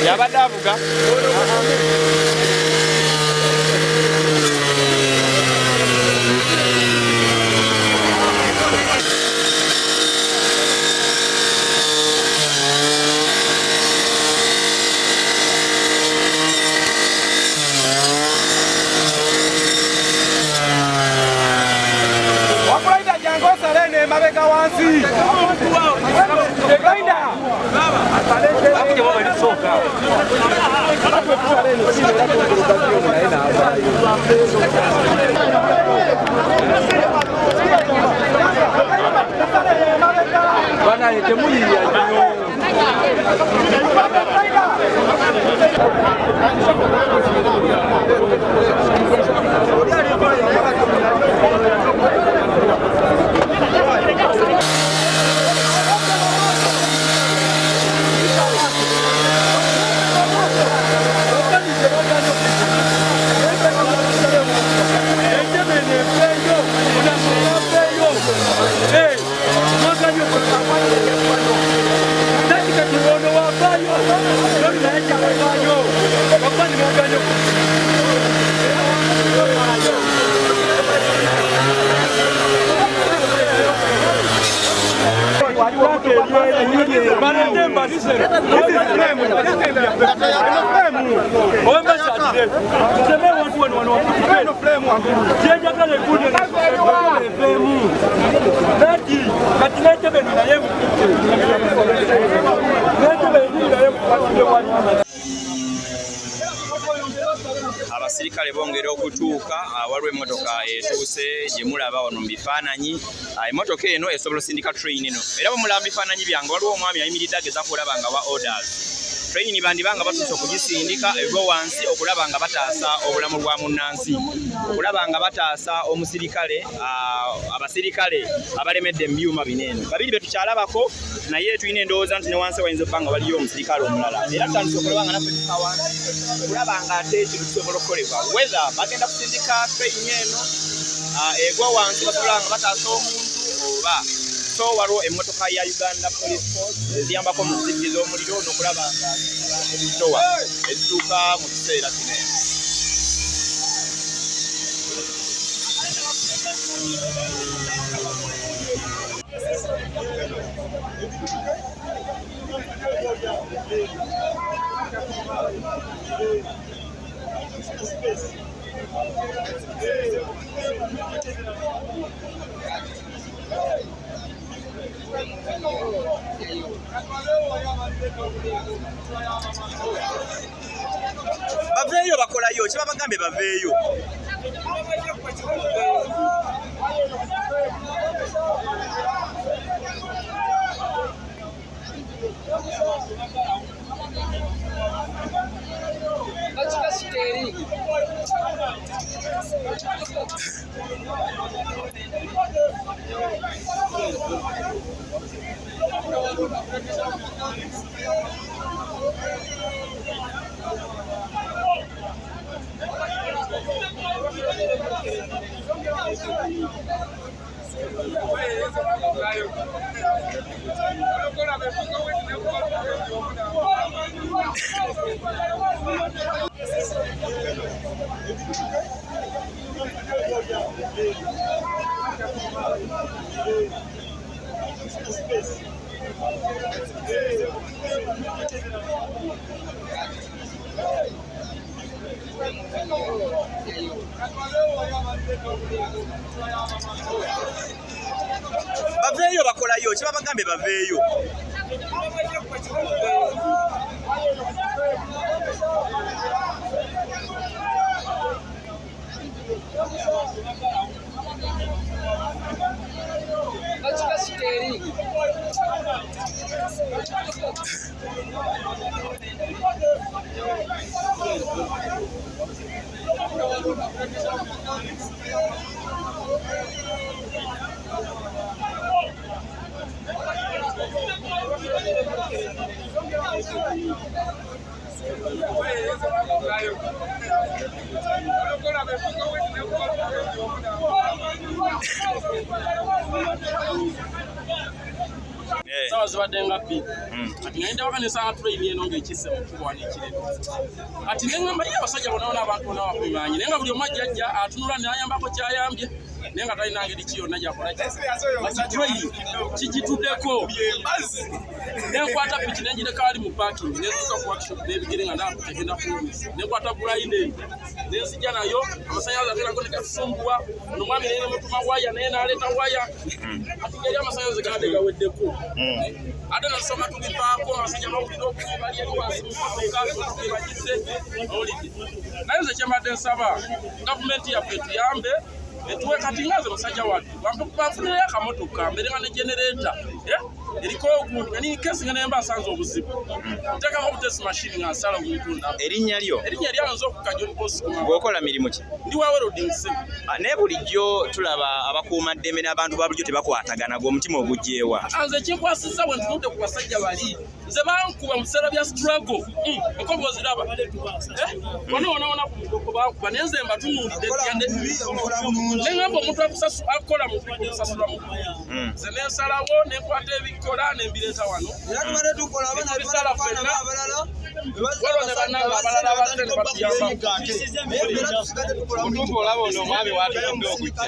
Yabadavuga Wakulida jango salene mabega wansi Grinder Akuje baba ni soka Bana ni temuli ya jino Abasirikale bongera okutuuka waliwo emmotoka etuuse gye mulaba wano mu bifaananyi. Emmotoka eno esobola osindika train eno era bwe mulaba mu bifaananyi byange waliwo omwami ayimiridde ageza kulaba nga wa orders. Train bandiba nga batuuse okugisindika evo wansi okulaba nga bataasa obulamu bwa munnansi, okulaba nga bataasa omusirikale, abasirikale abalemedde mu byuma bineeno. Babiri be tukyalabako naye tulina endowooza nti ne wansi wayinza okuba nga waliyo omusirikale omulala. Era tutandise okulaba nga naffe tuka wansi okulaba nga ate ekintu kisobola okukolebwa. Whether bagenda kusindika train eno egwa wansi basobola nga bataasa omuntu oba so waliwo emmotoka ya Uganda Police Force eziyambako mu kuzikiriza omuliro n'okulaba nga ebitowa ezituuka mu kiseera kino. Baveeyo bakolayo kye babagambe baveeyo. Baveeyo bakolayo kye babagambe baveeyo. Sawa zibadde nga bbiri kati ngenda wakanisa train eno ng'ekisse mu kuwana ekirebe kati neŋŋamba ye abasajja bonna n'abantu bonna bakuŋŋaanye naye nga buli omu ajja atunula n'ayambako kyayambye naye nga talina ngeri ki yonna gyakola kati train kigituddeko nenkwata piki nengireka ali mu parking nenzuka ku workshop n'ebigere nga tegenda kuwumiza nenkwata bulayini nenzija nayo amasanyalaze agerako negatusumbuwa ono mwami naye nemutuma waya naye n'aleeta waya kati ngeri amasanyalaze gabadde gaweddeko ate nasoma tubivaako abasajja bawulira okubi bali eri wansi mukaatugebagize olidde naye nze kyembadde nsaba gavumenti yaffe tuyambe etuwe kati ngaze musajja wattu banfunirayo akamotoka mbere nga ne genereta eriko ogundu nga ninkesi nga nemba asanze obuzibu nteekako obutesi mashini nga nsala omutunda. Erinnya lyo? Erinnya lyanze okuka John Bosco. Bw'okola mirimu ki? Ndi wa welding sim. Naye bulijjo tulaba abakuumaddembe n'abantu ba bulijjo tebakwatagana gwe omutima ogugyewa. Nze kinkwasizza bwe ntunudde ku basajja bali nze bankuba mu biseera bya struggle enkobo oziraba wona ku bankuba naye nze mbatunuulidde neŋŋamba omuntu akola mu kusasula mu nze nensalawo nenkwata ebikola nembireeta wano bisala ffenna waliwo ne bannange abalala abazze ne batuyamba olaba ono omwami watudde okujja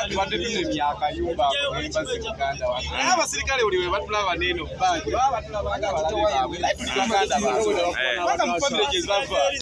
tubadde tuna emyakayumba embazi Uganda naye abasirikale buli we batulaba neeno bbaagi baba batulabanga abalabe baabwe tuli baganda baabwe mufaire gye zava